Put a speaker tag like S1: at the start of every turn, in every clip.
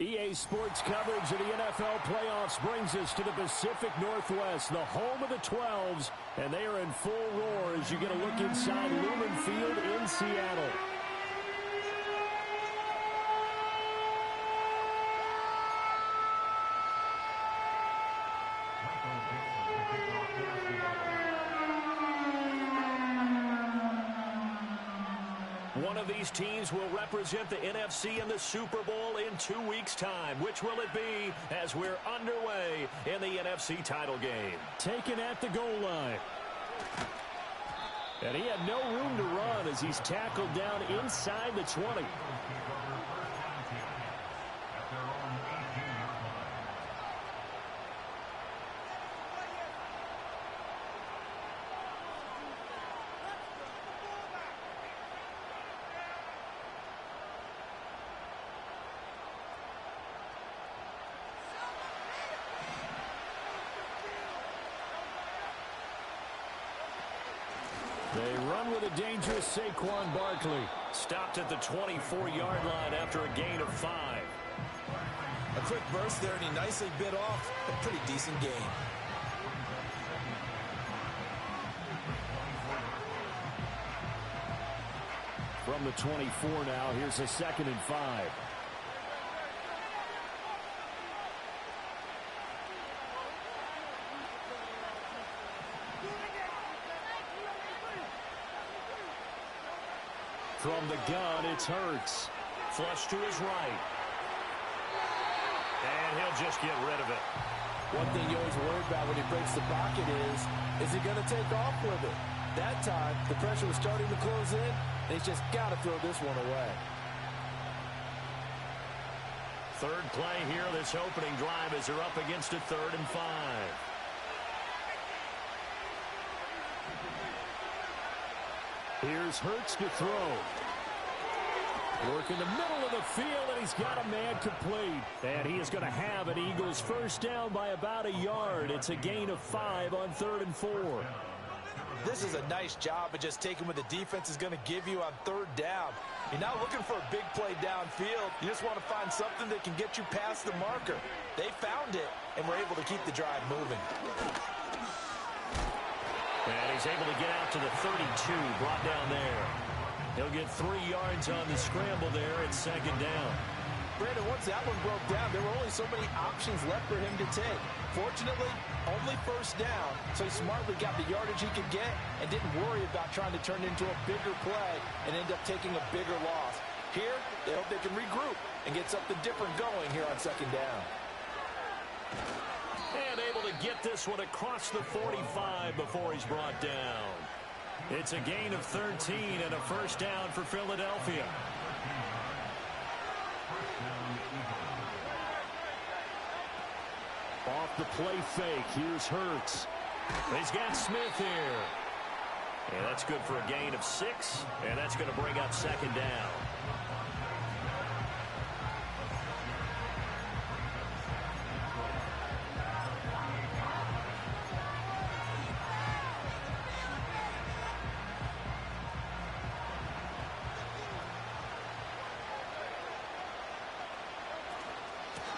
S1: EA Sports coverage of the NFL playoffs brings us to the Pacific Northwest, the home of the 12s, and they are in full roar as you get a look inside Lumen Field in Seattle. One of these teams will represent the NFC in the Super Bowl in 2 weeks' time. Which will it be as we're underway in the NFC title game? Taken at the goal line. And he had no room to run as he's tackled down inside the 20. They run with a dangerous Saquon Barkley. Stopped at the 24-yard line after a gain of 5.
S2: A quick burst there, and he nicely bit off a pretty decent gain.
S1: From the 24 now, here's a 2nd and 5. From the gun, it's Hurts. Flush to his right. And he'll just get rid of it.
S2: One thing you always worry about when he breaks the pocket is he going to take off with it? That time, the pressure was starting to close in, and he's just got to throw this one away.
S1: Third play here, this opening drive as they're up against a 3rd and 5. Here's Hurts to throw. Work in the middle of the field, and he's got a man complete. And he is going to have an Eagles first down by about a yard. It's a gain of 5 on 3rd and 4.
S2: This is a nice job of just taking what the defense is going to give you on 3rd down. You're not looking for a big play downfield. You just want to find something that can get you past the marker. They found it, and were able to keep the drive moving.
S1: And he's able to get out to the 32, brought down there. He'll get 3 yards on the scramble there. It's 2nd down.
S2: Brandon, once that one broke down, there were only so many options left for him to take. Fortunately, only 1st down, so he smartly got the yardage he could get and didn't worry about trying to turn it into a bigger play and end up taking a bigger loss. Here, they hope they can regroup and get something different going here on 2nd down.
S1: And able to get this one across the 45 before he's brought down. It's a gain of 13 and a first down for Philadelphia. Off the play fake, here's Hurts. He's got Smith here. And that's good for a gain of 6, and that's going to bring up 2nd down.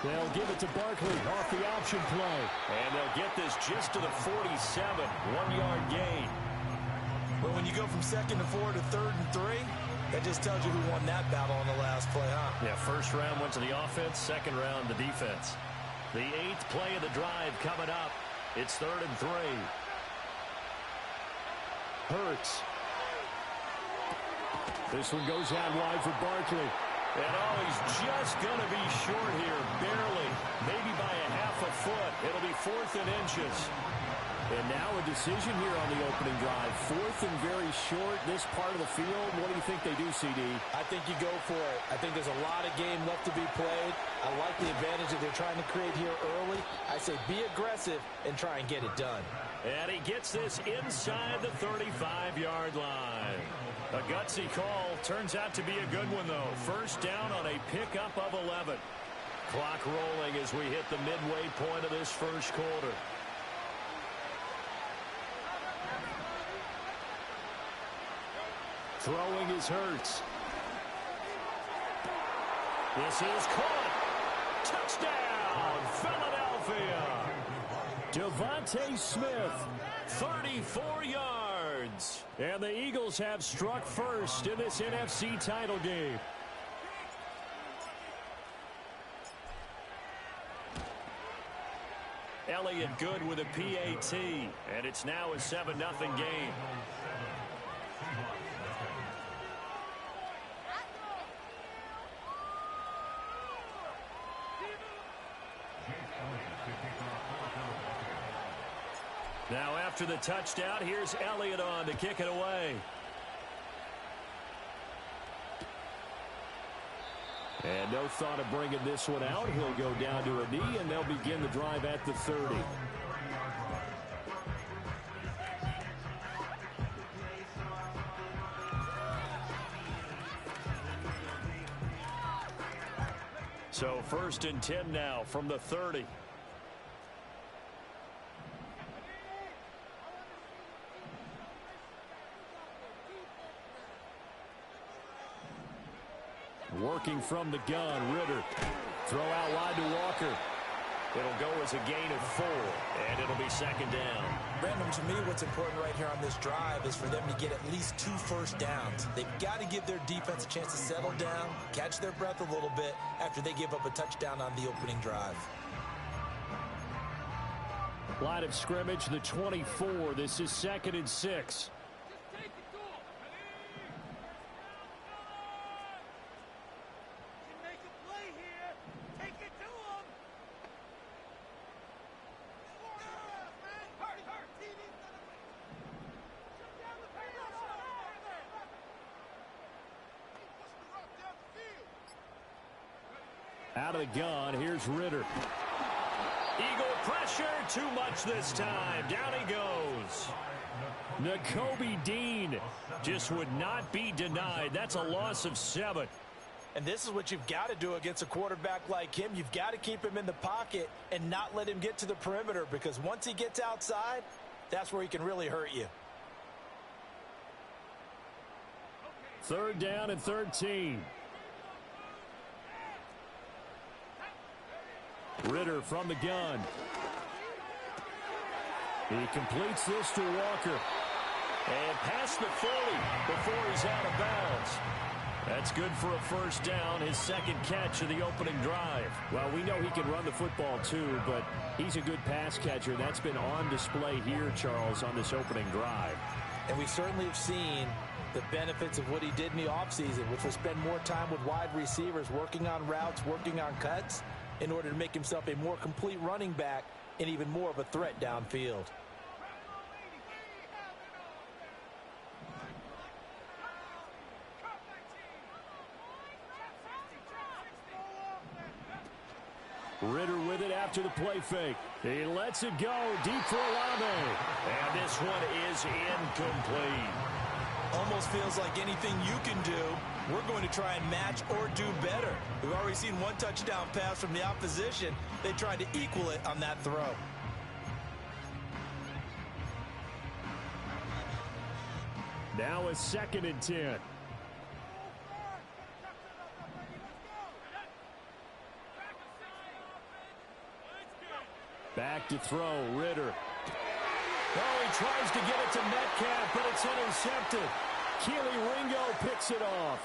S1: They'll give it to Barkley off the option play. And they'll get this just to the 47. 1-yard gain.
S2: Well, when you go from 2nd and 4 to 3rd and 3, that just tells you who won that battle on the last play, huh?
S1: Yeah, first round went to the offense, 2nd round the defense. The 8th play of the drive coming up. It's 3rd and 3. Hurts. This one goes out wide for Barkley. And he's just going to be short here, barely, maybe by a half a foot. It'll be 4th and inches. And now a decision here on the opening drive. 4th and very short, this part of the field. What do you think they do, CD?
S2: I think you go for it. I think there's a lot of game left to be played. I like the advantage that they're trying to create here early. I say be aggressive and try and get it done.
S1: And he gets this inside the 35-yard line. A gutsy call. Turns out to be a good one, though. First down on a pickup of 11. Clock rolling as we hit the midway point of this first quarter. Throwing is Hurts. This is caught. Touchdown, Philadelphia. Devontae Smith, 34 yards. And the Eagles have struck first in this NFC title game. Elliott good with a PAT, and it's now a 7-0 game. Now after the touchdown, here's Elliott on to kick it away. And no thought of bringing this one out. He'll go down to a knee, and they'll begin the drive at the 30. So 1st and 10 now from the 30. Working from the gun, Ritter. Throw out wide to Walker. It'll go as a gain of 4, and it'll be 2nd down.
S2: Brandon, to me, what's important right here on this drive is for them to get at least 2 first downs. They've got to give their defense a chance to settle down, catch their breath a little bit after they give up a touchdown on the opening drive.
S1: Line of scrimmage, the 24. This is 2nd and 6. Out of the gun, here's Ritter. Eagle pressure, too much this time. Down he goes. Nakobe Dean just would not be denied. That's a loss of 7.
S2: And this is what you've got to do against a quarterback like him. You've got to keep him in the pocket and not let him get to the perimeter, because once he gets outside, that's where he can really hurt you.
S1: 3rd down and 13. Ritter from the gun. He completes this to Walker. And past the 40 before he's out of bounds. That's good for a 1st down, his 2nd catch of the opening drive. Well, we know he can run the football too, but he's a good pass catcher. That's been on display here, Charles, on this opening drive.
S2: And we certainly have seen the benefits of what he did in the offseason, which was spend more time with wide receivers, working on routes, working on cuts, in order to make himself a more complete running back and even more of a threat downfield.
S1: Ritter with it after the play fake. He lets it go deep for Olave. And this one is incomplete.
S2: Almost feels like anything you can do, we're going to try and match or do better. We've already seen one touchdown pass from the opposition. They tried to equal it on that throw.
S1: Now a 2nd and 10. Back to throw, Ritter. Oh, he tries to get it to Metcalf, but it's intercepted. Keely Ringo picks it off.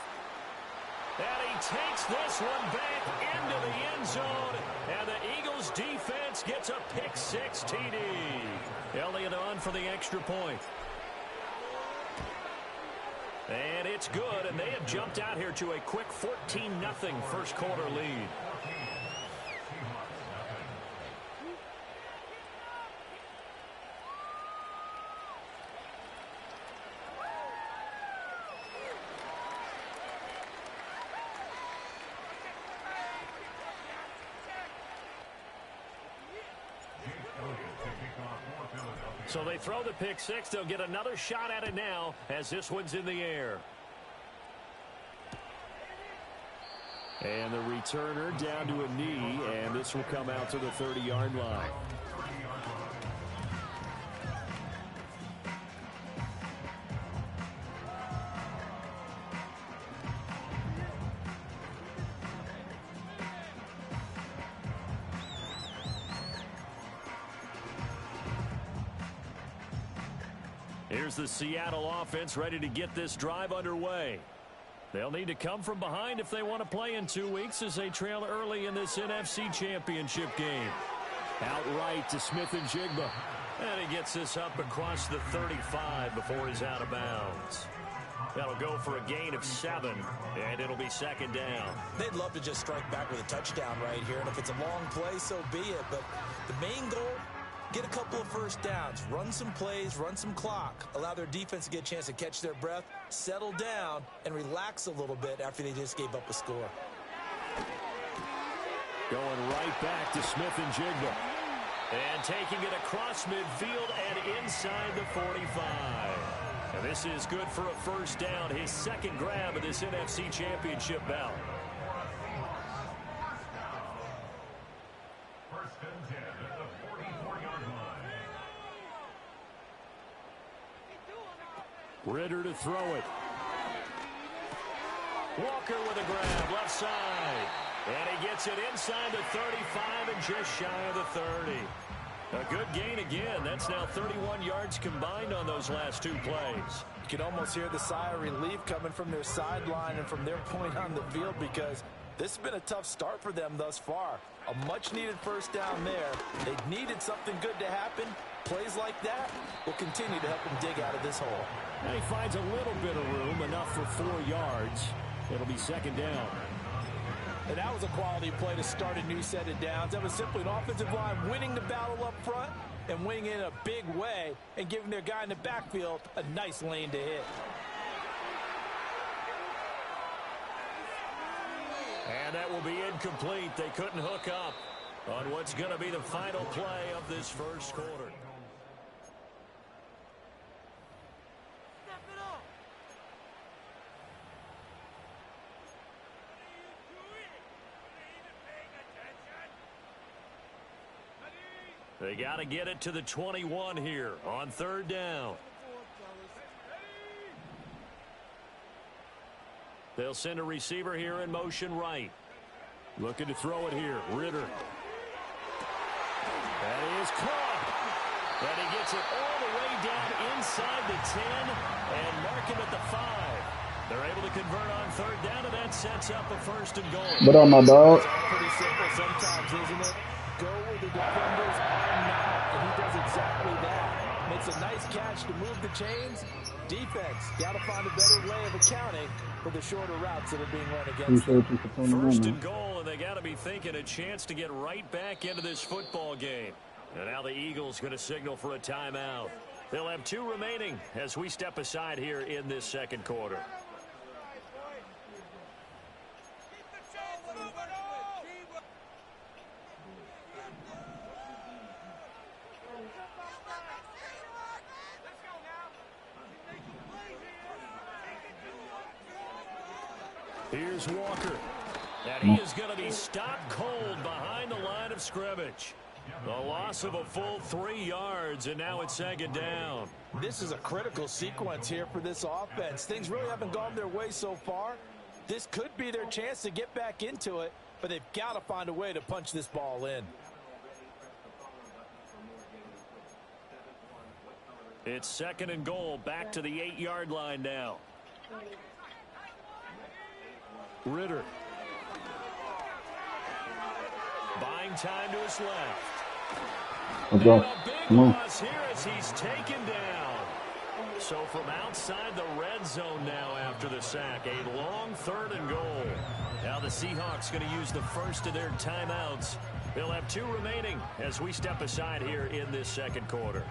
S1: And he takes this one back into the end zone. And the Eagles defense gets a pick-6 TD. Elliott on for the extra point. And it's good, and they have jumped out here to a quick 14-0 first quarter lead. So they throw the pick-6. They'll get another shot at it now as this one's in the air. And the returner down to a knee, and this will come out to the 30-yard line. Here's the Seattle offense ready to get this drive underway. They'll need to come from behind if they want to play in 2 weeks as they trail early in this NFC Championship game. Outright to Smith-Njigba. And he gets this up across the 35 before he's out of bounds. That'll go for a gain of 7, and it'll be second down.
S2: They'd love to just strike back with a touchdown right here, and if it's a long play, so be it. But the main goal, get a couple of first downs, run some plays, run some clock, allow their defense to get a chance to catch their breath, settle down, and relax a little bit after they just gave up a score.
S1: Going right back to Smith-Njigba. And taking it across midfield and inside the 45. And this is good for a first down, his second grab of this NFC Championship bout.
S3: First and 10 at the 44-yard line.
S1: Ridder to throw it. Walker with a grab, left side. And he gets it inside the 35 and just shy of the 30. A good gain again. That's now 31 yards combined on those last 2 plays.
S2: You can almost hear the sigh of relief coming from their sideline and from their point on the field because this has been a tough start for them thus far. A much-needed first down there. They needed something good to happen. Plays like that will continue to help them dig out of this hole.
S1: And he finds a little bit of room, enough for 4 yards. It'll be second down.
S2: And that was a quality play to start a new set of downs. That was simply an offensive line winning the battle up front and winning it in a big way and giving their guy in the backfield a nice lane to hit.
S1: And that will be incomplete. They couldn't hook up on what's going to be the final play of this first quarter. They got to get it to the 21 here on third down. They'll send a receiver here in motion right. Looking to throw it here. Ridder. That is caught. And he gets it all the way down inside the 10 and mark him at the 5. They're able to convert on third down, and that sets up a first and goal.
S4: What up, my dog?
S2: It's pretty simple sometimes, isn't it? Go where the defenders are not, and he does exactly that. Makes a nice catch to move the chains. Defense, got to find a better way of accounting for the shorter routes that are being run against them.
S1: First and goal, and they got to be thinking a chance to get right back into this football game. And now the Eagles going to signal for a timeout. They'll have 2 remaining as we step aside here in this second quarter. Here's Walker. And he is going to be stopped cold behind the line of scrimmage. The loss of a full 3 yards, and now it's second down.
S2: This is a critical sequence here for this offense. Things really haven't gone their way so far. This could be their chance to get back into it, but they've got to find a way to punch this ball in.
S1: It's second and goal, back to the 8-yard line now. Ridder. Buying time to his left.
S4: Let's go.
S1: And a big
S4: Come on.
S1: loss here as he's taken down. So from outside the red zone now after the sack, a long third and goal. Now the Seahawks going to use the first of their timeouts. They'll have 2 remaining as we step aside here in this second quarter.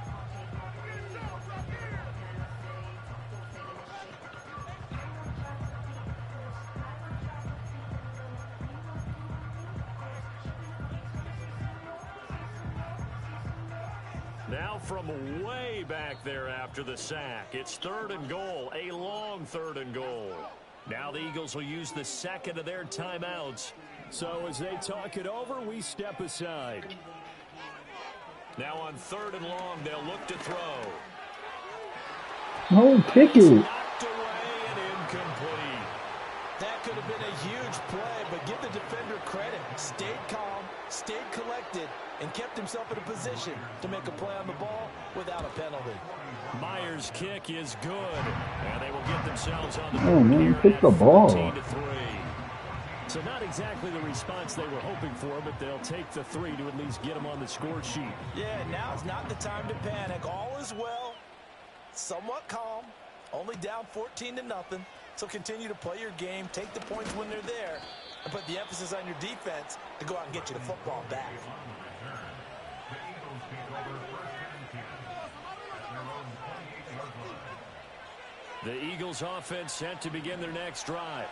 S1: Now from way back there after the sack, it's third and goal, a long third and goal. Now the Eagles will use the second of their timeouts. So as they talk it over, we step aside. Now on third and long, they'll look to throw.
S4: No, kick it.
S1: Knocked away and incomplete.
S2: That could have been a huge play, but give the defender credit. Stayed calm, stayed collected, and kept himself in a position to make a play on the ball without a penalty.
S1: Myers' kick is good. And they will get themselves on the
S4: Oh,
S1: board
S4: man,
S1: here
S4: pick
S1: at
S4: the ball.
S1: 14-3. So not exactly the response they were hoping for, but they'll take the 3 to at least get them on the score sheet.
S2: Yeah, now's not the time to panic. All is well. Somewhat calm. Only down 14-0. So continue to play your game, take the points when they're there, and put the emphasis on your defense to go out and get you the football back.
S1: The Eagles offense set to begin their next drive.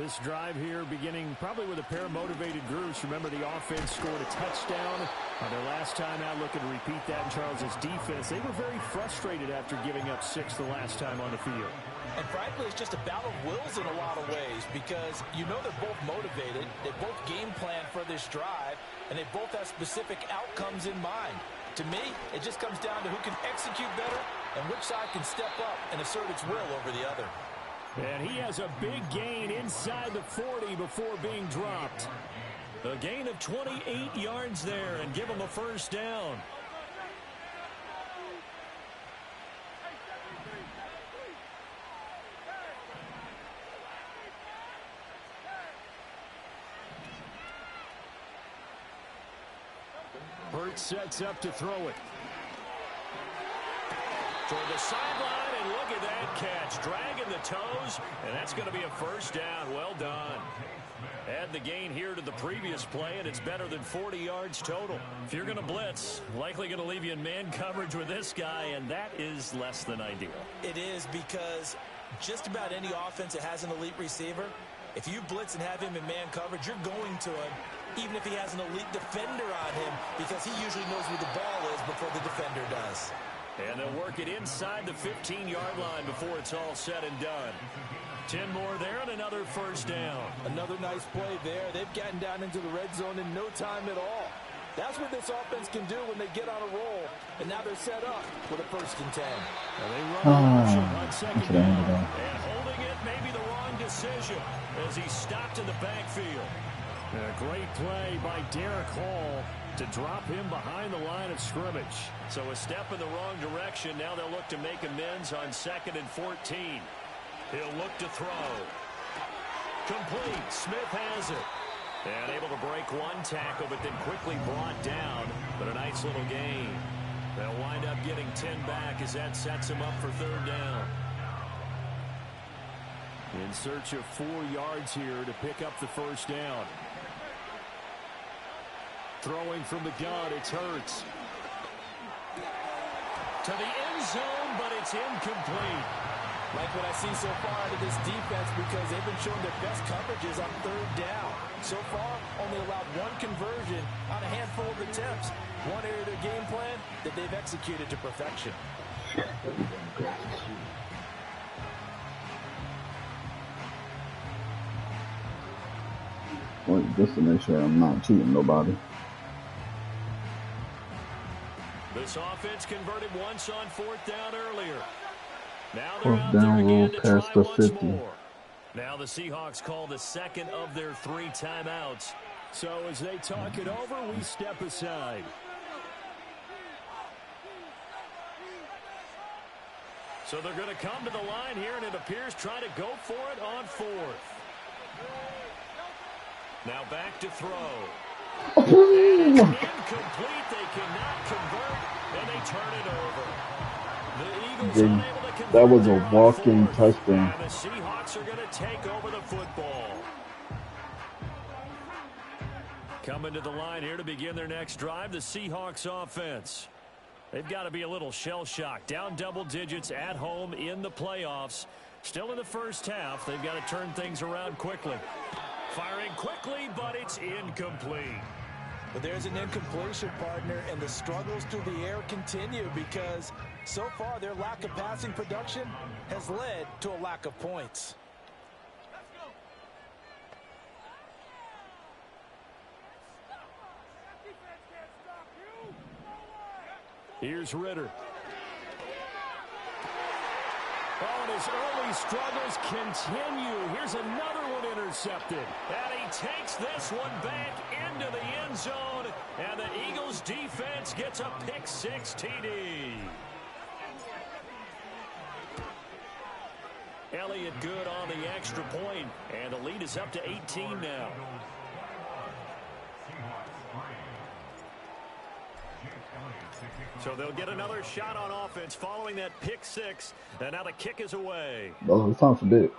S1: This drive here beginning probably with a pair of motivated groups. Remember, the offense scored a touchdown on their last time out, looking to repeat that in Charles's defense. They were very frustrated after giving up 6 the last time on the field.
S2: And frankly, it's just a battle of wills in a lot of ways because you know they're both motivated, they both game plan for this drive, and they both have specific outcomes in mind. To me, it just comes down to who can execute better and which side can step up and assert its will over the other.
S1: And he has a big gain inside the 40 before being dropped. A gain of 28 yards there and give him a first down. Hurts sets up to throw it. Toward the sideline, and look at that catch. Dragging the toes, and that's going to be a first down. Well done. Add the gain here to the previous play, and it's better than 40 yards total. If you're going to blitz, likely going to leave you in man coverage with this guy, and that is less than ideal.
S2: It is because just about any offense that has an elite receiver, if you blitz and have him in man coverage, you're going to him, even if he has an elite defender on him, because he usually knows where the ball is before the defender does.
S1: And they'll work it inside the 15-yard line before it's all said and done. 10 more there and another first down.
S2: Another nice play there. They've gotten down into the red zone in no time at all. That's what this offense can do when they get on a roll. And now they're set up with a 1st and 10.
S1: Now they run the option on second down. And holding it may be the wrong decision as he stopped in the backfield. A great play by Derek Hall to drop him behind the line of scrimmage. So a step in the wrong direction. Now they'll look to make amends on 2nd and 14. He'll look to throw. Complete. Smith has it. And able to break one tackle, but then quickly brought down. But a nice little gain. They'll wind up getting 10 back as that sets him up for 3rd down. In search of 4 yards here to pick up the first down. Throwing from the gun, it's Hurts. To the end zone, but it's incomplete.
S2: Like what I see so far out of this defense because they've been showing their best coverages on 3rd down. So far, only allowed 1 conversion on a handful of attempts. One area of their game plan that they've executed to perfection.
S4: Wait, just to make sure I'm not cheating nobody.
S1: This offense converted once on 4th down earlier. Now they're
S4: 4th
S1: out there
S4: down
S1: again
S4: rule
S1: to
S4: past
S1: try
S4: the
S1: once
S4: 50.
S1: more. Now the Seahawks call the 2nd of their 3 timeouts. So as they talk it over, we step aside. So they're going to come to the line here, and it appears trying to go for it on 4th. Now back to throw. And it's incomplete. They cannot convert, and they turn it over. The Eagles unable to convert.
S4: That was a walk-in touchdown.
S1: And the Seahawks are going to take over the football. Coming to the line here to begin their next drive, the Seahawks offense. They've got to be a little shell-shocked. Down double digits at home in the playoffs. Still in the first half. They've got to turn things around quickly. Firing quickly, but it's incomplete.
S2: But there's an incompletion, partner, and the struggles through the air continue because so far their lack of passing production has led to a lack of points.
S1: Here's Ritter. Oh, and his early struggles continue. Here's another one intercepted. And he takes this one back into the end zone. And the Eagles defense gets a pick 6 TD. Elliott good on the extra point, and the lead is up to 18 now. So they'll get another shot on offense following that pick six, and now the kick is away.
S4: Oh, it's time for that.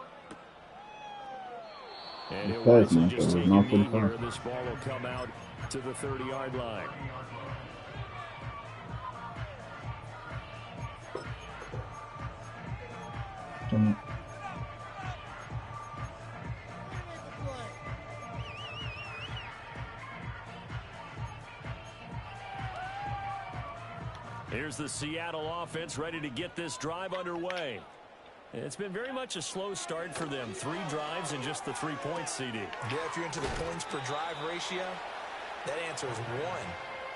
S1: And he'll whistle just take a knee here, and this ball will come out to the 30-yard line. Here's the Seattle offense ready to get this drive underway. It's been very much a slow start for them. 3 drives and just the 3 points, CD.
S2: Yeah, if you're into the points per drive ratio, that answer is 1.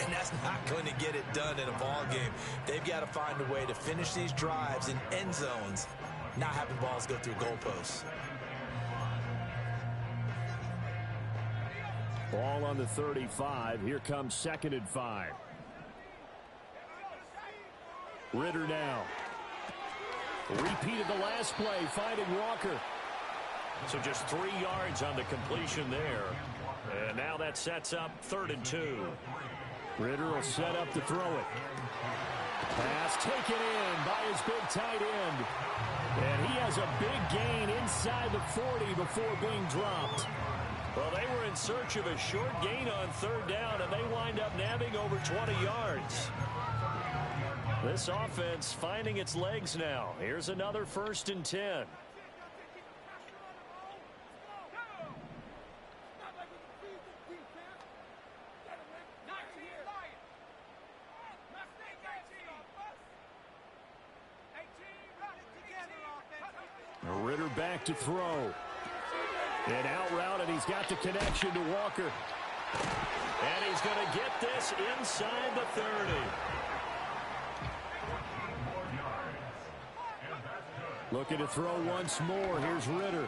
S2: And that's not going to get it done in a ball game. They've got to find a way to finish these drives in end zones, not having balls go through goalposts.
S1: Ball on the 35. Here comes 2nd and 5. Ritter now. Repeated the last play, finding Walker. So just 3 yards on the completion there. And now that sets up 3rd and 2. Ritter will set up to throw it. Pass taken in by his big tight end. And he has a big gain inside the 40 before being dropped. Well, they were in search of a short gain on 3rd down, and they wind up nabbing over 20 yards. This offense finding its legs now. Here's another 1st and 10. Ritter back to throw. An out route, and he's got the connection to Walker. And he's going to get this inside the 30. Looking to throw once more. Here's Ritter.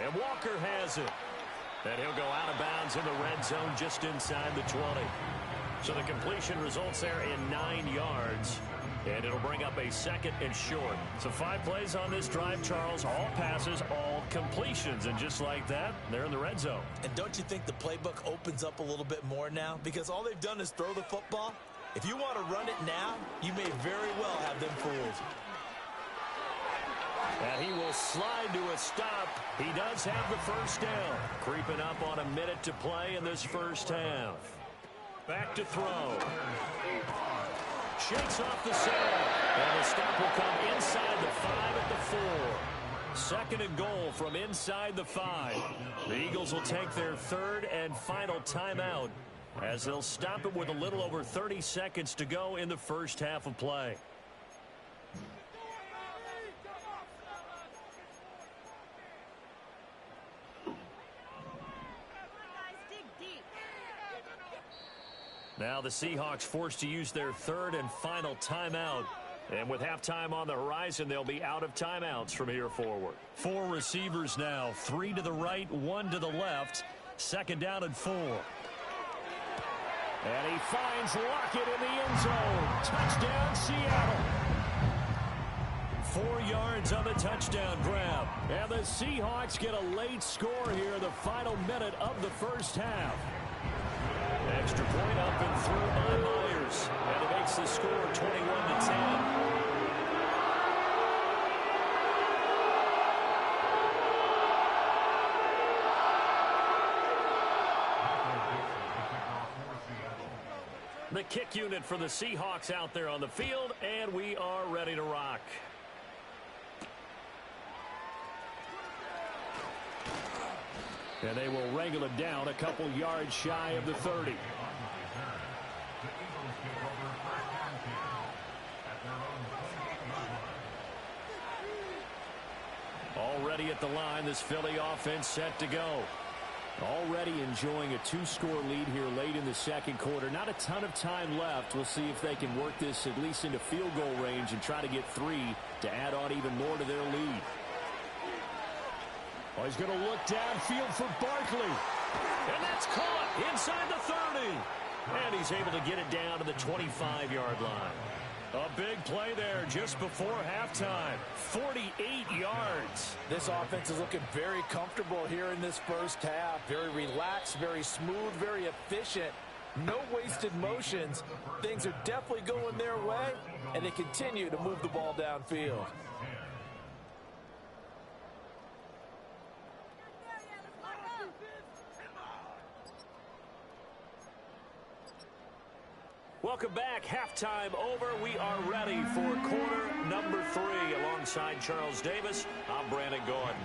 S1: And Walker has it. And he'll go out of bounds in the red zone just inside the 20. So the completion results there in 9 yards. And it'll bring up a 2nd and short. So 5 plays on this drive, Charles. All passes, all completions. And just like that, they're in the red zone.
S2: And don't you think the playbook opens up a little bit more now? Because all they've done is throw the football. If you want to run it now, you may very well have them fooled.
S1: And he will slide to a stop. He does have the 1st down. Creeping up on a minute to play in this 1st half. Back to throw. Shakes off the center. And the stop will come inside the 5 at the 4. 2nd and goal from inside the 5. The Eagles will take their 3rd and final timeout as they'll stop it with a little over 30 seconds to go in the 1st half of play. Now the Seahawks forced to use their 3rd and final timeout. And with halftime on the horizon, they'll be out of timeouts from here forward. 4 receivers now, 3 to the right, 1 to the left. 2nd down and 4. And he finds Lockett in the end zone. Touchdown, Seattle. 4 yards on the touchdown grab. And the Seahawks get a late score here in the final minute of the 1st half. Extra point up and through by Myers. And it makes the score 21-10. The kick unit for the Seahawks out there on the field, and we are ready to rock. And they will wrangle it down a couple yards shy of the 30. Already at the line, this Philly offense set to go. Already enjoying a 2-score lead here late in the 2nd quarter. Not a ton of time left. We'll see if they can work this at least into field goal range and try to get 3 to add on even more to their lead. Oh, he's going to look downfield for Barkley. And that's caught inside the 30. And he's able to get it down to the 25-yard line. A big Big play there just before halftime. 48 yards.
S2: This offense is looking very comfortable here in this first half. Very relaxed, very smooth, very efficient. No wasted motions. Things are definitely going their way, and they continue to move the ball downfield.
S1: Welcome back. Halftime over. We are ready for quarter number 3. Alongside Charles Davis, I'm Brandon Gordon.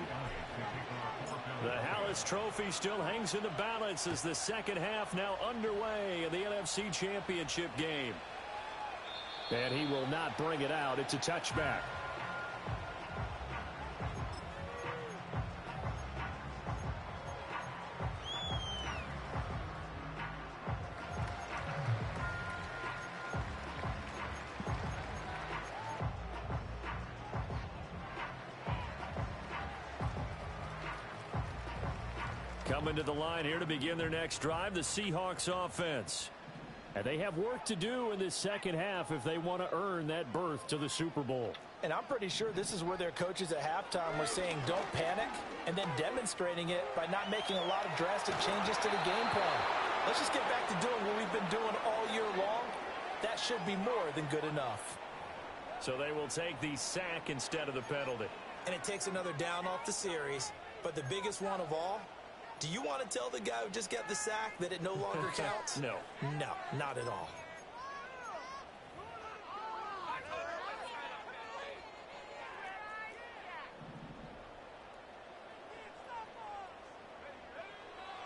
S1: The Hallis Trophy still hangs in the balance as the second half now underway in the NFC Championship game. And he will not bring it out. It's a touchback. Coming to the line here to begin their next drive, the Seahawks offense. And they have work to do in this second half if they want to earn that berth to the Super Bowl.
S2: And I'm pretty sure this is where their coaches at halftime were saying don't panic, and then demonstrating it by not making a lot of drastic changes to the game plan. Let's just get back to doing what we've been doing all year long. That should be more than good enough.
S1: So they will take the sack instead of the penalty.
S2: And it takes another down off the series. But the biggest one of all, do you want to tell the guy who just got the sack that it no longer counts?
S1: No.
S2: No, not at all.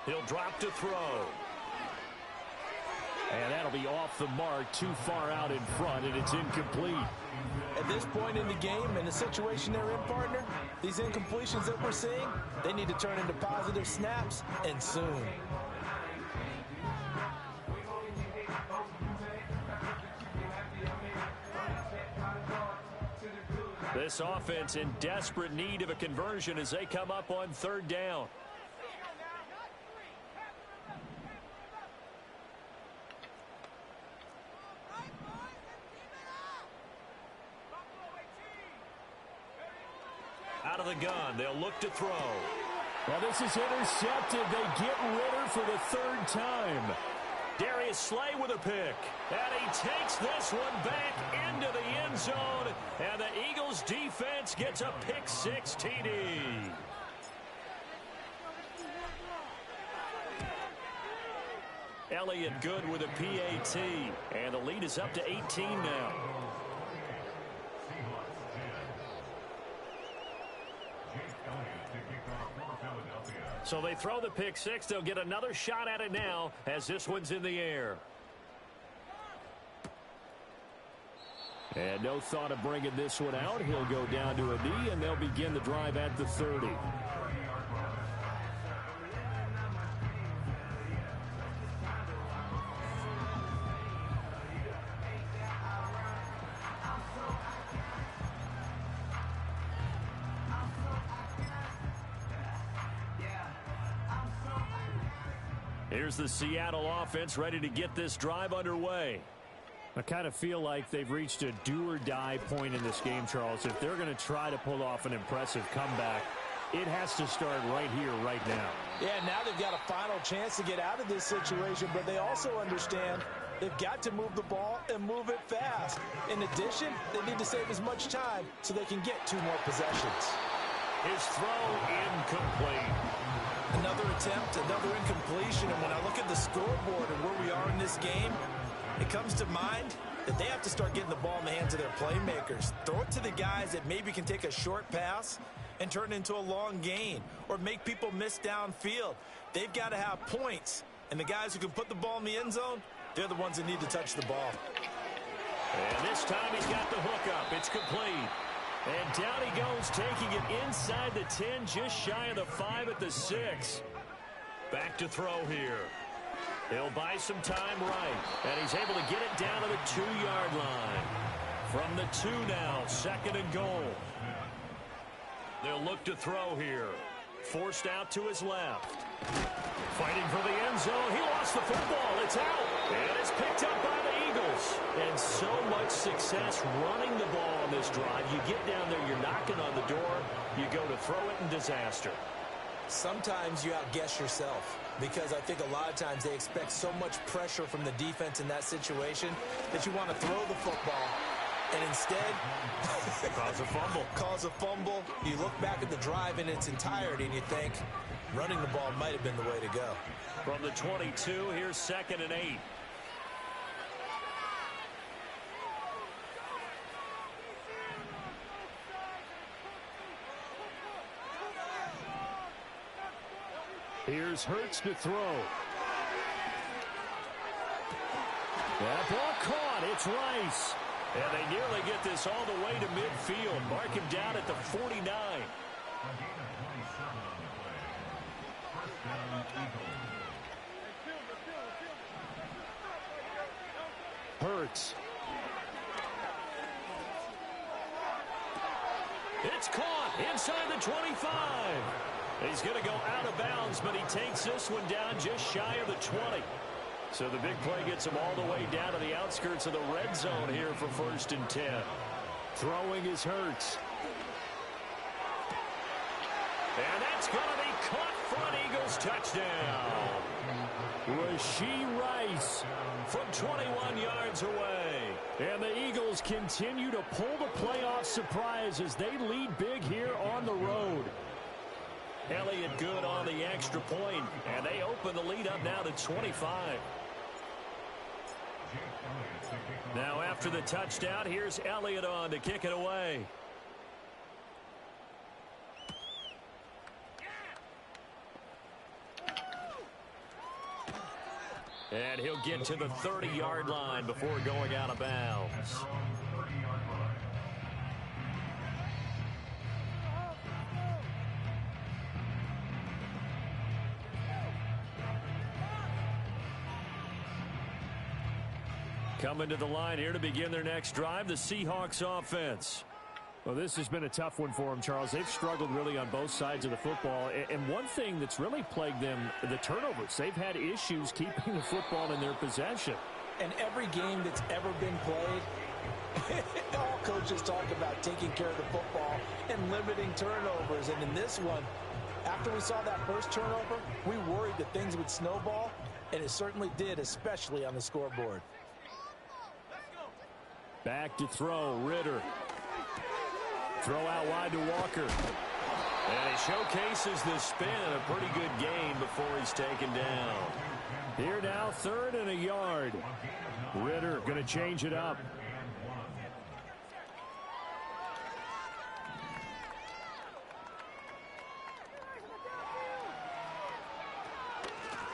S1: He'll drop to throw. And that'll be off the mark, too far out in front, and it's incomplete.
S2: At this point in the game, in the situation they're in, partner, these incompletions that we're seeing, they need to turn into positive snaps, and soon.
S1: This offense in desperate need of a conversion as they come up on third down. Out of the gun, they'll look to throw. Well, this is intercepted. They get Ritter for the third time. Darius Slay with a pick. And he takes this one back into the end zone. And the Eagles defense gets a pick six TD. Elliott Good with a PAT. And the lead is up to 18 now. So they throw the pick six. They'll get another shot at it now as this one's in the air. And no thought of bringing this one out. He'll go down to a knee, and they'll begin the drive at the 30. Here's the Seattle offense ready to get this drive underway. I kind of feel like they've reached a do-or-die point in this game, Charles. If they're going to try to pull off an impressive comeback, it has to start right here, right now.
S2: Yeah, now they've got a final chance to get out of this situation, but they also understand they've got to move the ball and move it fast. In addition, they need to save as much time so they can get 2 more possessions.
S1: His throw incomplete.
S2: Another attempt, another incompletion, and when I look at the scoreboard and where we are in this game, it comes to mind that they have to start getting the ball in the hands of their playmakers. Throw it to the guys that maybe can take a short pass and turn it into a long gain or make people miss downfield. They've got to have points, and the guys who can put the ball in the end zone, they're the ones that need to touch the ball.
S1: And this time he's got the hook up. It's complete. And down he goes, taking it inside the 10, just shy of the 5 at the 6. Back to throw here. He'll buy some time right, and he's able to get it down to the 2-yard line. From the 2 now, 2nd and goal. They'll look to throw here. Forced out to his left. Fighting for the end zone. He lost the football. It's out. And it's picked up by the Eagles. And so much success running the ball on this drive. You get down there, you're knocking on the door. You go to throw it in disaster.
S2: Sometimes you outguess yourself because I think a lot of times they expect so much pressure from the defense in that situation that you want to throw the football. And instead, cause a fumble. You look back at the drive in its entirety and you think running the ball might have been the way to go.
S1: From the 22, here's 2nd and 8. Here's Hurts to throw. That ball caught. It's Rice. And they nearly get this all the way to midfield. Mark him down at the 49. Hurts. It's caught inside the 25. He's going to go out of bounds, but he takes this one down just shy of the 20. So the big play gets him all the way down to the outskirts of the red zone here for 1st and 10. Throwing is Hurts. And that's going to be caught for an Eagles touchdown. Rashee Rice from 21 yards away. And the Eagles continue to pull the playoff surprise as they lead big here on the road. Elliott good on the extra point, and they open the lead up now to 25. Now after the touchdown, here's Elliott on to kick it away. And he'll get to the 30-yard line before going out of bounds. Coming to the line here to begin their next drive, the Seahawks offense. Well, this has been a tough one for them, Charles. They've struggled really on both sides of the football. And one thing that's really plagued them, the turnovers. They've had issues keeping the football in their possession.
S2: And every game that's ever been played, all coaches talk about taking care of the football and limiting turnovers. And in this one, after we saw that first turnover, we worried that things would snowball, and it certainly did, especially on the scoreboard.
S1: Back to throw, Ritter. Throw out wide to Walker. And he showcases the spin, a pretty good gain before he's taken down. Here now, 3rd and a yard. Ritter going to change it up.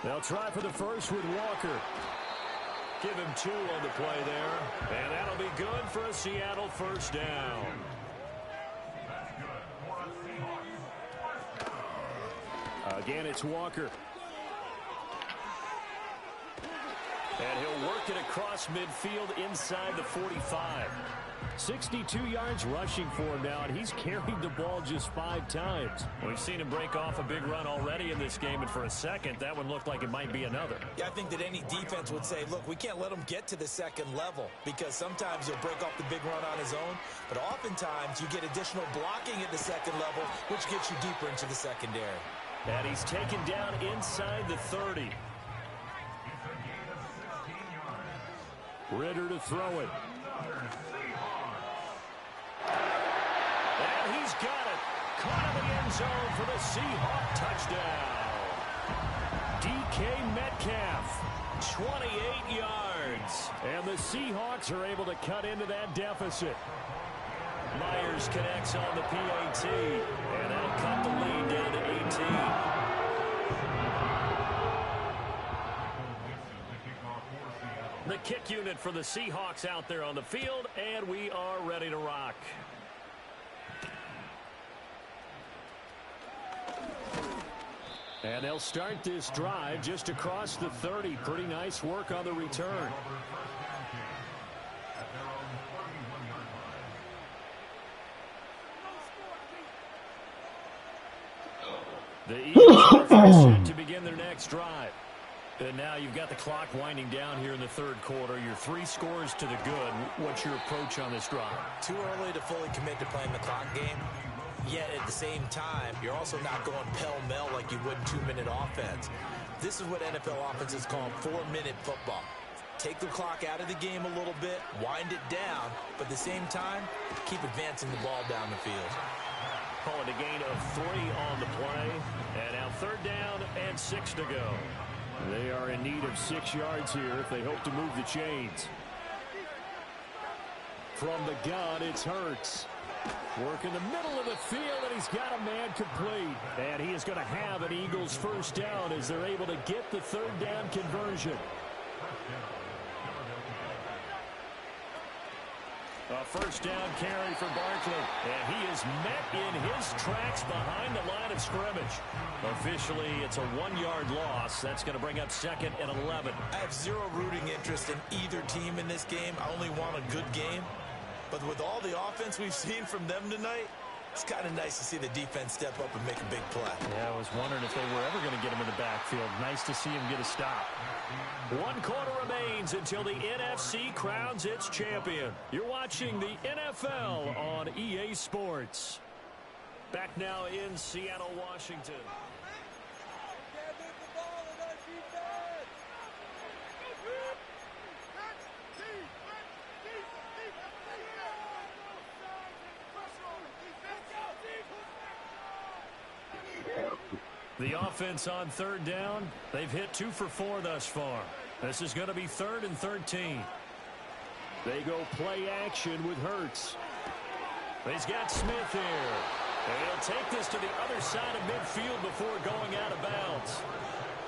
S1: They'll try for the first with Walker. Give him 2 on the play there. And that'll be good for a Seattle first down. Again, it's Walker. And he'll work it across midfield inside the 45. 62 yards rushing for him now, and he's carried the ball just 5 times. We've seen him break off a big run already in this game, and for a second, that one looked like it might be another.
S2: Yeah, I think that any defense would say, look, we can't let him get to the second level because sometimes he'll break off the big run on his own, but oftentimes you get additional blocking at the second level, which gets you deeper into the secondary.
S1: And he's taken down inside the 30. Ritter to throw it. And he's got it. Caught in the end zone for the Seahawk touchdown. DK Metcalf, 28 yards. And the Seahawks are able to cut into that deficit. Myers connects on the PAT. And they'll cut the lead down to 18. The kick unit for the Seahawks out there on the field, and we are ready to rock. And they'll start this drive just across the 30. Pretty nice work on the return. The Eagles are set to begin their next drive. And now you've got the clock winding down here in the third quarter. You're 3 scores to the good. What's your approach on this drive?
S2: Too early to fully commit to playing the clock game. Yet at the same time, you're also not going pell-mell like you would 2-minute offense. This is what NFL offenses call 4-minute football. Take the clock out of the game a little bit, wind it down, but at the same time, keep advancing the ball down the field.
S1: Call it a gain of 3 on the play. And now 3rd down and 6 to go. They are in need of 6 yards here if they hope to move the chains. From the gun, it's Hurts. Work in the middle of the field, and he's got a man complete. And he is going to have an Eagles first down as they're able to get the 3rd down conversion. A first down carry for Barkley. And he is met in his tracks behind the line of scrimmage. Officially, it's a 1-yard loss. That's going to bring up 2nd and 11.
S2: I have zero rooting interest in either team in this game. I only want a good game. But with all the offense we've seen from them tonight, it's kind of nice to see the defense step up and make a big play.
S1: Yeah, I was wondering if they were ever going to get him in the backfield. Nice to see him get a stop. 1 quarter remains until the NFC crowns its champion. You're watching the NFL on EA Sports. Back now in Seattle, Washington. The offense on 3rd down, they've hit 2 for 4 thus far. This is going to be 3rd and 13. They go play action with Hurts. He's got Smith here. And he'll take this to the other side of midfield before going out of bounds.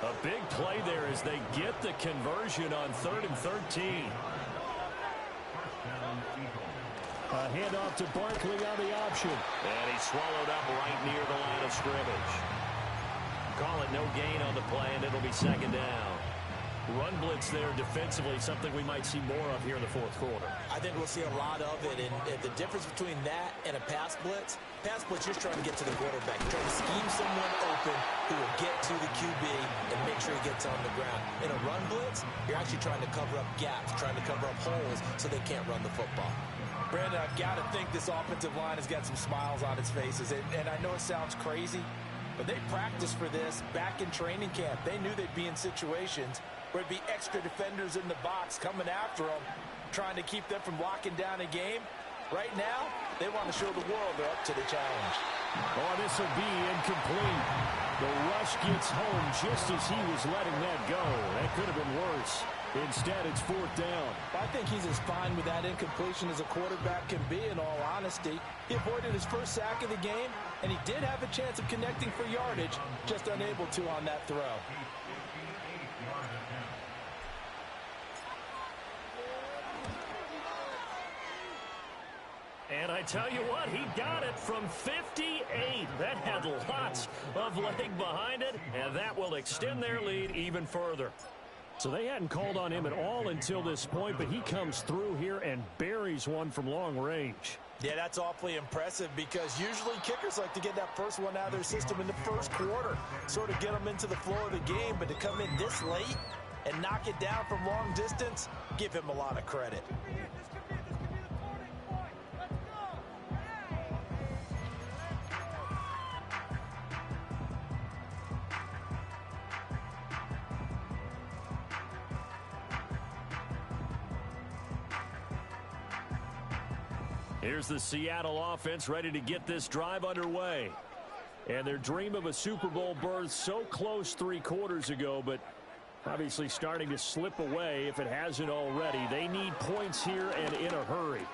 S1: A big play there as they get the conversion on 3rd and 13. A handoff to Barkley on the option. And he's swallowed up right near the line of scrimmage. Call it no gain on the play, and it'll be 2nd down. Run blitz there defensively, something we might see more of here in the 4th quarter.
S2: I think we'll see a lot of it, and the difference between that and a pass blitz, you're trying to get to the quarterback. You're trying to scheme someone open who will get to the QB and make sure he gets on the ground. In a run blitz, you're actually trying to cover up gaps, trying to cover up holes so they can't run the football. Brandon, I've got to think this offensive line has got some smiles on its faces, and I know it sounds crazy, but they practiced for this back in training camp. They knew they'd be in situations where it'd be extra defenders in the box coming after them, trying to keep them from locking down a game. Right now, they want to show the world they're up to the challenge.
S1: Oh, this will be incomplete. The rush gets home just as he was letting that go. That could have been worse. Instead, it's 4th down.
S2: I think he's as fine with that incompletion as a quarterback can be, in all honesty. He avoided his first sack of the game, and he did have a chance of connecting for yardage, just unable to on that throw.
S1: And I tell you what, he got it from 58. That had lots of leg behind it, and that will extend their lead even further. So they hadn't called on him at all until this point, but he comes through here and buries one from long range.
S2: Yeah, that's awfully impressive because usually kickers like to get that first one out of their system in the 1st quarter, sort of get them into the flow of the game, but to come in this late and knock it down from long distance, give him a lot of credit.
S1: Here's the Seattle offense ready to get this drive underway. And their dream of a Super Bowl berth so close 3 quarters ago, but obviously starting to slip away if it hasn't already. They need points here and in a hurry.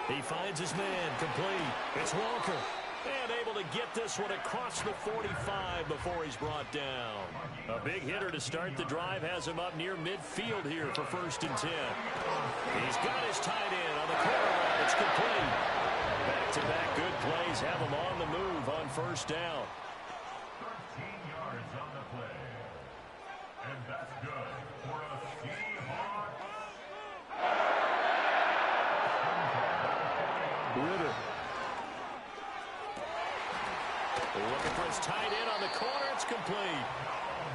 S1: He finds his man complete. It's Walker. And able to get this one across the 45 before he's brought down. A big hitter to start the drive has him up near midfield here for 1st and 10. He's got his tight end on the corner route. It's complete. Back-to-back good plays have him on the move on 1st down.
S3: 13 yards on the play. And that's good for a Seahawks.
S1: Ritter. Looking for his tight end on the corner. It's complete.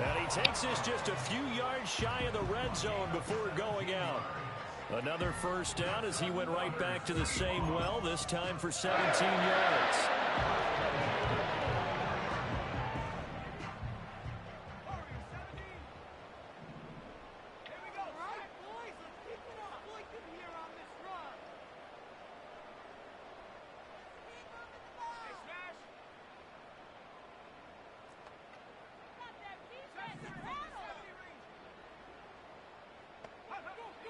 S1: And he takes this just a few yards shy of the red zone before going out. Another first down as he went right back to the same well, this time for 17 yards.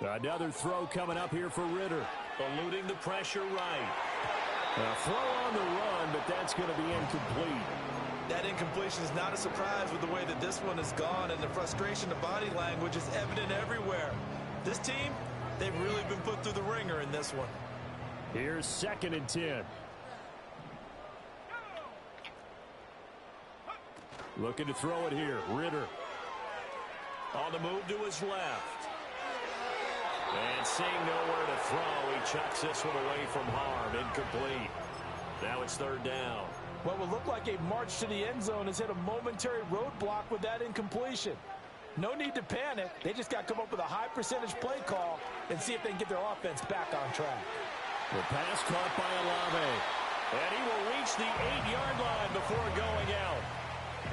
S1: Another throw coming up here for Ritter. Eluding the pressure right. A throw on the run, but that's going to be incomplete.
S2: That incompletion is not a surprise with the way that this one has gone, and the frustration of body language is evident everywhere. This team, they've really been put through the ringer in this one.
S1: Here's 2nd and 10. Looking to throw it here. Ritter. On the move to his left. And seeing nowhere to throw, he chucks this one away from harm. Incomplete. Now it's 3rd down.
S2: What will look like a march to the end zone has hit a momentary roadblock with that incompletion. No need to panic. They just got to come up with a high percentage play call and see if they can get their offense back on track.
S1: The pass caught by Olave. And he will reach the 8-yard line before going out.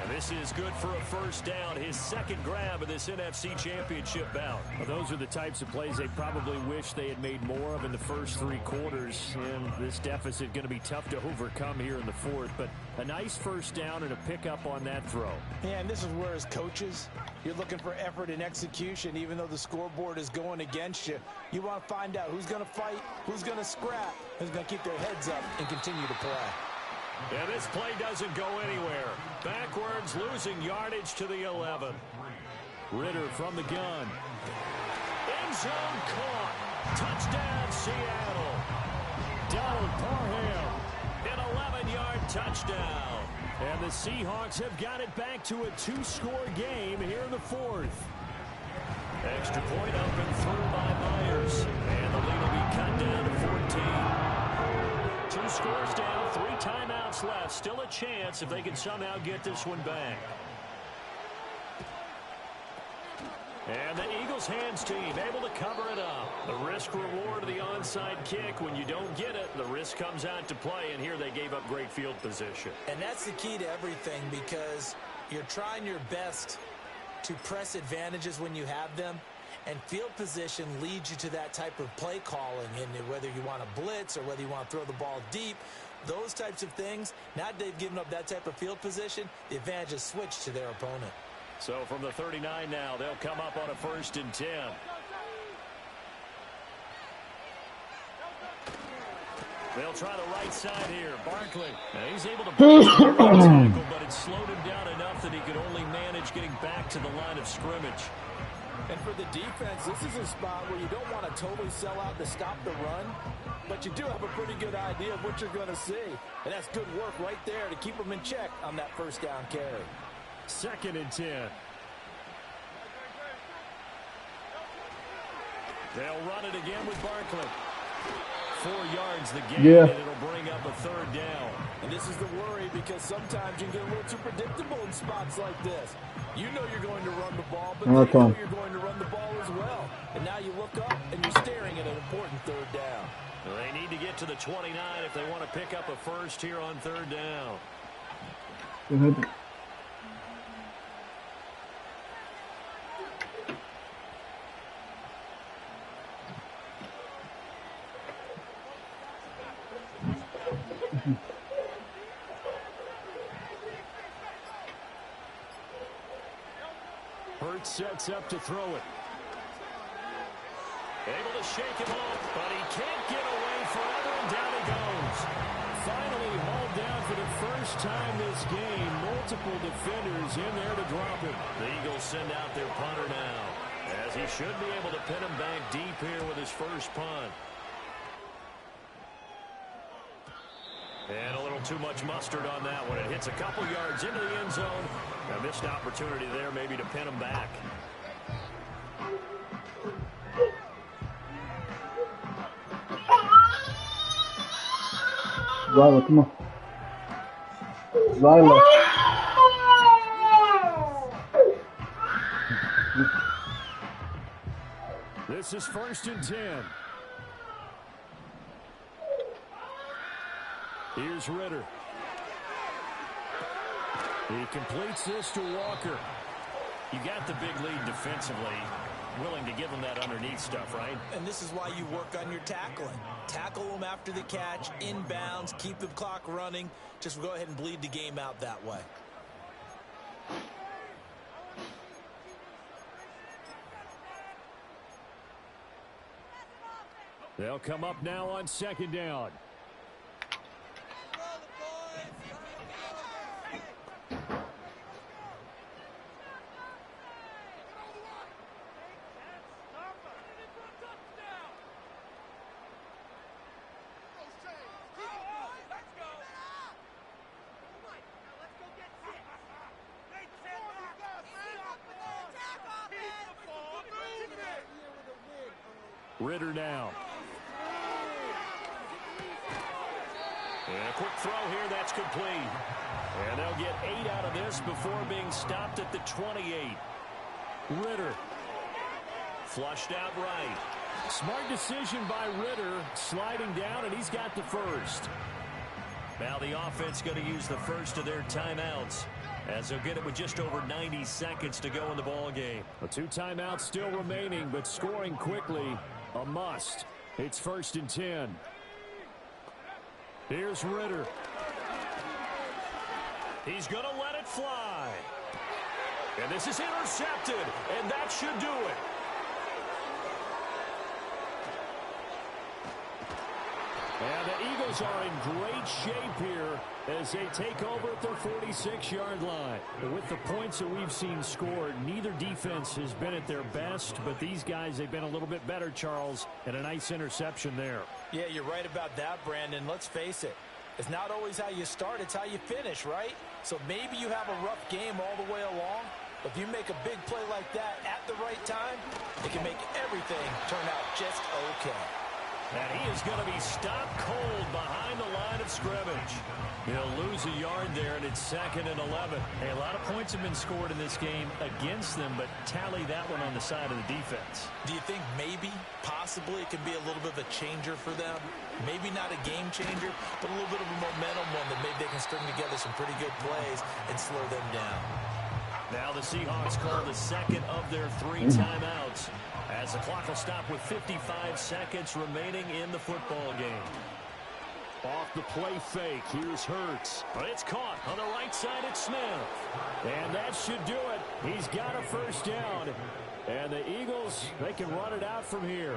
S1: And this is good for a first down, his 2nd grab of this NFC Championship bout. Well, those are the types of plays they probably wish they had made more of in the first 3 quarters. And this deficit going to be tough to overcome here in the 4th. But a nice first down and a pickup on that throw.
S2: Yeah, and this is where as coaches, you're looking for effort and execution. Even though the scoreboard is going against you, you want to find out who's going to fight, who's going to scrap, who's going to keep their heads up and continue to play.
S1: And this play doesn't go anywhere. Backwards, losing yardage to the 11. Ritter from the gun. End zone caught. Touchdown, Seattle. Donald Parham. An 11-yard touchdown. And the Seahawks have got it back to a 2-score game here in the 4th. Extra point up and through by Myers. And the lead will be cut down to 14. 2 scores down, 3 timeouts left. Still a chance if they can somehow get this one back. And the Eagles hands team able to cover it up. The risk reward of the onside kick. When you don't get it, the risk comes out to play, and here they gave up great field position.
S2: And that's the key to everything, because you're trying your best to press advantages when you have them. And field position leads you to that type of play calling, and whether you want to blitz or whether you want to throw the ball deep, those types of things. Now that they've given up that type of field position, the advantage is switched to their opponent.
S1: So from the 39 now, they'll come up on a 1st and 10. They'll try the right side here. Barkley. Now he's able to break the tackle, but it slowed him down enough that he could only manage getting back to the line of scrimmage.
S2: And for the defense, this is a spot where you don't want to totally sell out to stop the run, but you do have a pretty good idea of what you're going to see. And that's good work right there to keep them in check on that first down carry.
S1: 2nd and 10. They'll run it again with Barkley. 4 yards the game, and it'll bring up a 3rd down.
S2: And this is the worry, because sometimes you can get a little too predictable in spots like this. You know you're going to run the ball, but you know you're going to run the ball as well. And now you look up, and you're staring at an important 3rd down.
S1: Well, they need to get to the 29 if they want to pick up a first here on 3rd down. Hurts sets up to throw it. Able to shake him off, but he can't get away forever, and down he goes. Finally hauled down for the first time this game. Multiple defenders in there to drop him. The Eagles send out their punter now, as he should be able to pin him back deep here with his first punt. And a little too much mustard on that one. It hits a couple yards into the end zone. A missed opportunity there maybe to pin him back.
S4: Riley, come on. Lila.
S1: This is 1st and 10. Here's Ritter. He completes this to Walker. You got the big lead defensively. Willing to give them that underneath stuff, right?
S2: And this is why you work on your tackling. Tackle them after the catch, inbounds, keep the clock running. Just go ahead and bleed the game out that way.
S1: They'll come up now on 2nd down. Ritter now. And a quick throw here, that's complete. And they'll get 8 out of this before being stopped at the 28. Ritter. Flushed out right. Smart decision by Ritter, sliding down, and he's got the first. Now the offense going to use the first of their timeouts, as they'll get it with just over 90 seconds to go in the ball game. 2 timeouts still remaining, but scoring quickly, a must. It's 1st and 10. Here's Ritter. He's going to let it fly. And this is intercepted, and that should do it. And the Eagles are in great shape here as they take over at their 46-yard line. With the points that we've seen scored, neither defense has been at their best, but these guys, they've been a little bit better, Charles, and a nice interception there.
S2: Yeah, you're right about that, Brandon. Let's face it. It's not always how you start, it's how you finish, right? So maybe you have a rough game all the way along, but if you make a big play like that at the right time, it can make everything turn out just okay.
S1: And he is going to be stopped cold behind the line of scrimmage. He'll lose a yard there, and it's 2nd and 11.
S5: Hey, a lot of points have been scored in this game against them, but tally that one on the side of the defense.
S2: Do you think maybe, possibly, it can be a little bit of a changer for them? Maybe not a game changer, but a little bit of a momentum one that maybe they can string together some pretty good plays and slow them down.
S1: Now the Seahawks call the 2nd of their 3 timeouts, as the clock will stop with 55 seconds remaining in the football game. Off the play fake, here's Hurts. But it's caught on the right side at Smith. And that should do it. He's got a first down. And the Eagles, they can run it out from here.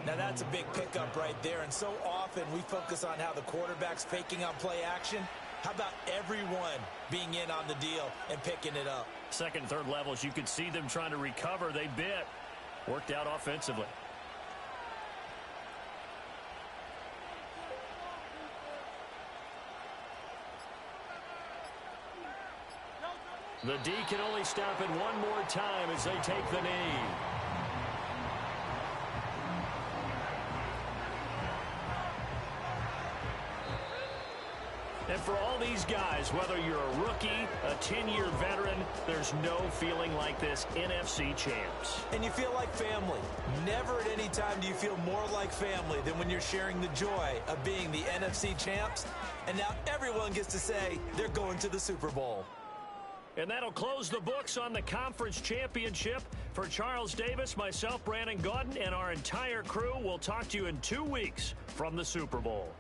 S2: Now that's a big pickup right there, and so often we focus on how the quarterback's faking on play action. How about everyone being in on the deal and picking it up?
S1: 2nd and 3rd levels, you could see them trying to recover. They bit. Worked out offensively. The D can only stop it one more time as they take the knee. And for all these guys, whether you're a rookie, a 10-year veteran, there's no feeling like this NFC champs.
S2: And you feel like family. Never at any time do you feel more like family than when you're sharing the joy of being the NFC champs. And now everyone gets to say they're going to the Super Bowl.
S1: And that'll close the books on the conference championship. For Charles Davis, myself, Brandon Gaudin, and our entire crew, we'll talk to you in 2 weeks from the Super Bowl.